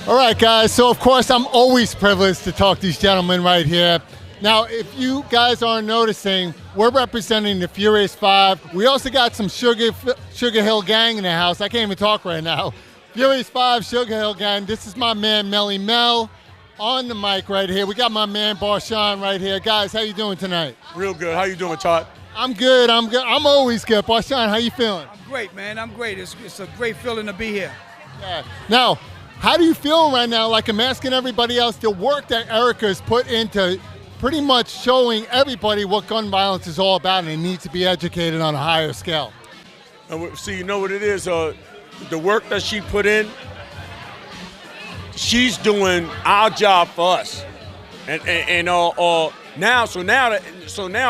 All right, guys, so of course I'm always privileged to talk to these gentlemen right here. Now, if you guys aren't noticing, we're representing the Furious Five. We also got some Sugarhill gang in the house. I can't even talk right now. Furious Five, Sugarhill gang. This is my man, Melle Mel, on the mic right here. We got my man, Shon, right here. Guys, how you doing tonight? Real good. How you doing, Todd? I'm good. I'm always good. Shon, how you feeling? I'm great, man. I'm great. It's a great feeling to be here. Yeah. Now, how do you feel right now? Like I'm asking everybody else, the work that Erica's put into pretty much showing everybody what gun violence is all about, and it needs to be educated on a higher scale. See, you know what it is? The work that she put in, she's doing our job for us, and now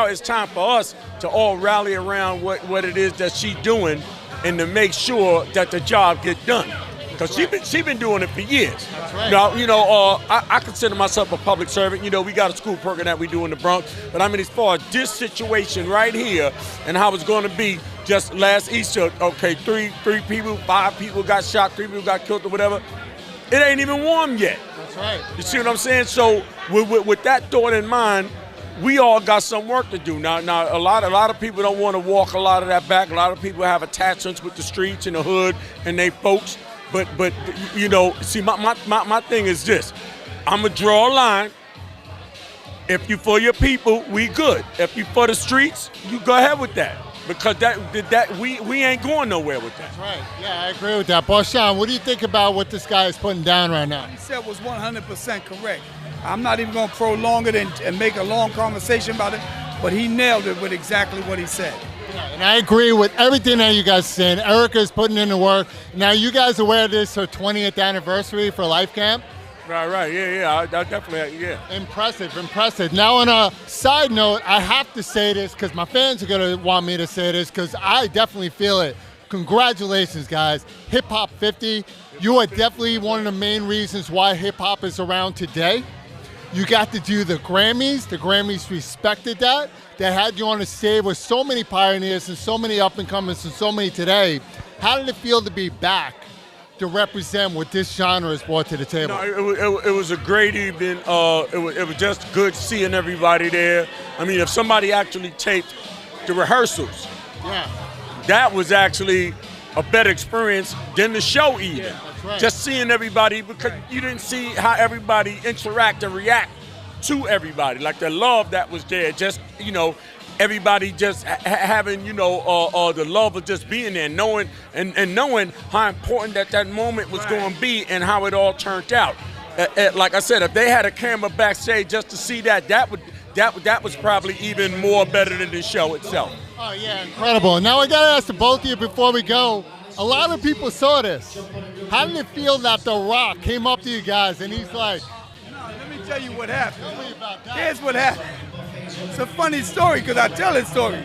it's time for us to all rally around what it is that she's doing, and to make sure that the job get done. Because she been doing it for years. That's right. Now, I consider myself a public servant. You know, we got a school program that we do in the Bronx. But I mean, as far as this situation right here and how it's going to be just last Easter, okay, three people, 5 people got shot, 3 people got killed or whatever. It ain't even warm yet. That's right. You see what I'm saying? So with that thought in mind, we all got some work to do. Now a lot of people don't want to walk a lot of that back. A lot of people have attachments with the streets and the hood and they folks. But you know, see, my thing is this. I'm going to draw a line. If you for your people, we good. If you for the streets, you go ahead with that. Because we ain't going nowhere with that. That's right. Yeah, I agree with that. Shon, what do you think about what this guy is putting down right now? He said was 100% correct. I'm not even going to prolong it and make a long conversation about it, but he nailed it with exactly what he said. And I agree with everything that you guys are saying. Erica's putting in the work. Now, you guys aware this is her 20th anniversary for Life Camp? Right, yeah, I definitely, yeah. Impressive. Now, on a side note, I have to say this because my fans are going to want me to say this because I definitely feel it. Congratulations, guys. Hip Hop 50, you are definitely one of the main reasons why hip hop is around today. You got to do the Grammys. The Grammys respected that. They had you on the stage with so many pioneers and so many up-and-comers and so many today. How did it feel to be back to represent what this genre has brought to the table? No, it was a great evening. It was just good seeing everybody there. I mean, if somebody actually taped the rehearsals, yeah, that was actually a better experience than the show even. Yeah, that's right. Just seeing everybody, because you didn't see how everybody interact and react to everybody. Like the love that was there, just, you know, everybody just having, you know, the love of just being there, knowing and knowing how important that moment was going to be and how it all turned out. Like I said, if they had a camera backstage just to see that was probably even more better than the show itself. Oh yeah, incredible. Now I gotta ask the both of you before we go. A lot of people saw this. How did it feel that The Rock came up to you guys and he's like, Let me tell you what happened. tell me about that. Here's what happened. It's a funny story because I tell this story.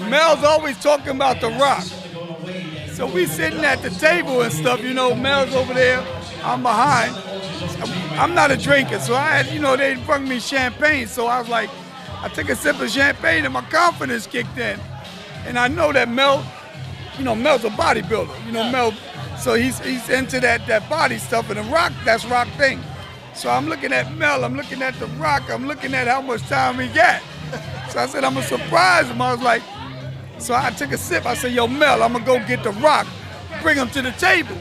Mel's always talking about The Rock. So we sitting at the table and stuff, you know, Mel's over there, I'm behind. I'm not a drinker, so I had, you know, they brought me champagne, so I was like, I took a sip of champagne and my confidence kicked in. And I know that Mel, you know, Mel's a bodybuilder, you know, Mel, so he's into that body stuff, and The Rock, that's Rock thing. So I'm looking at Mel, I'm looking at The Rock, I'm looking at how much time he got. So I said, I'm gonna surprise him. I was like, so I took a sip, I said, yo, Mel, I'm gonna go get The Rock, bring him to the table.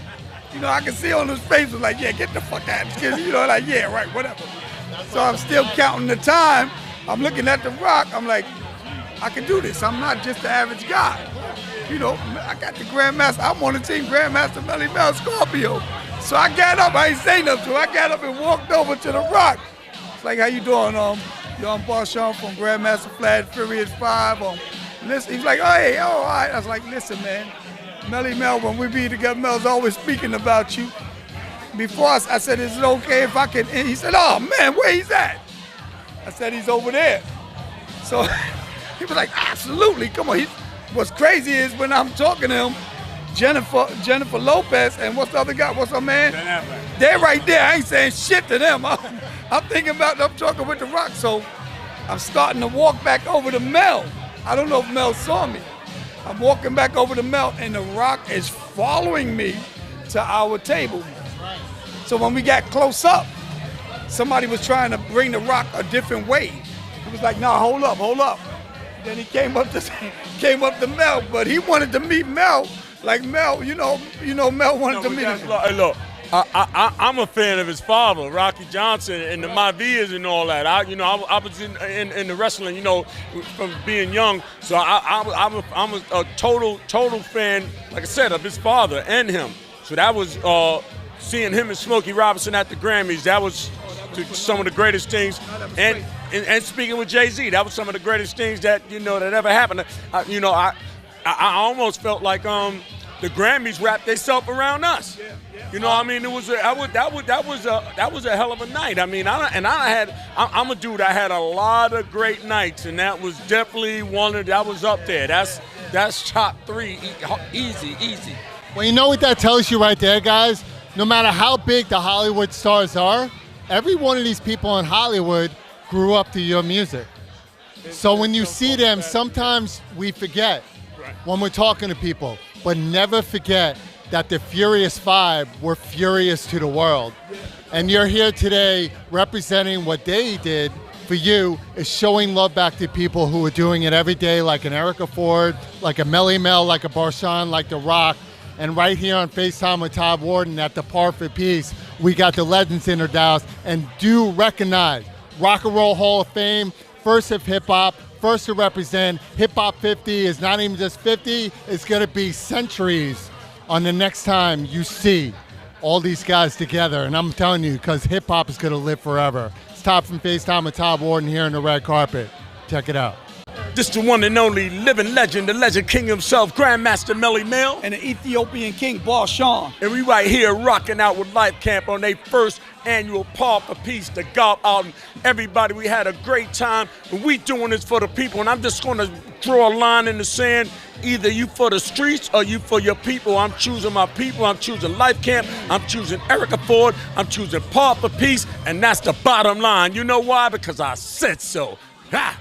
You know, I can see on his face, was like, yeah, get the fuck out of here. You know, like, yeah, right, whatever. So I'm still counting the time. I'm looking at The Rock, I'm like, I can do this. I'm not just the average guy. You know, I got the Grandmaster, I'm on the team, Grandmaster Marley Marl, Scorpio. So I got up, I ain't saying nothing to him. I got up and walked over to The Rock. It's like, how you doing? Yo, I'm Shon from Grandmaster Flash, Furious 5. Listen, he's like, oh, hey, oh, all right. I was like, listen, man, Melle Mel, when we be together, Mel's always speaking about you. Before I said, is it okay if I can? And he said, oh, man, where he's at? I said, he's over there. So he was like, absolutely, come on. What's crazy is when I'm talking to him, Jennifer Lopez, and what's the other guy? What's her man? They're right there. I ain't saying shit to them. I'm thinking about, I'm talking with The Rock. So I'm starting to walk back over to Mel. I don't know if Mel saw me. I'm walking back over to Mel, and The Rock is following me to our table. So when we got close up, somebody was trying to bring the rock a different way. He was like, nah, hold up. Then he came up to Mel, but he wanted to meet Mel. Like Mel, you know, Mel wanted to meet him. Hey, look, I'm a fan of his father, Rocky Johnson, and the Mavias and all that. I was in the wrestling, you know, from being young. So I'm a total fan, like I said, of his father and him. So that was seeing him and Smokey Robinson at the Grammys. That was some of the greatest things. And speaking with Jay-Z, that was some of the greatest things that that ever happened. I almost felt like the Grammys wrapped themselves around us. You know what I mean? It was that was a hell of a night. I mean, I'm a dude. I had a lot of great nights, and that was definitely that was up there. That's top 3, easy. Well, you know what that tells you right there, guys? No matter how big the Hollywood stars are, every one of these people in Hollywood grew up to your music. So when you see them, sometimes we forget when we're talking to people, but never forget that the Furious Five were furious to the world. And you're here today representing what they did for you, is showing love back to people who are doing it every day, like an Erica Ford, like a Melle Mel, like a Shon, like The Rock. And right here on FaceTime with Todd Warden at the Par4Peace, we got the legends in our Dallas, and do recognize Rock and Roll Hall of Fame, first of hip hop, first to represent. Hip Hop 50 is not even just 50, it's gonna be centuries on the next time you see all these guys together. And I'm telling you, because hip hop is gonna live forever. It's Todd from FaceTime with Todd Warden here on the red carpet. Check it out. This the one and only living legend, the legend king himself, Grandmaster Melle Mel. And the Ethiopian king, Shon. And we right here rocking out with Life Camp on their first annual Par4Peace, the golf album. Everybody, we had a great time, and we doing this for the people. And I'm just gonna draw a line in the sand. Either you for the streets or you for your people. I'm choosing my people. I'm choosing Life Camp. I'm choosing Erica Ford. I'm choosing Par4Peace, and that's the bottom line. You know why? Because I said so. Ha!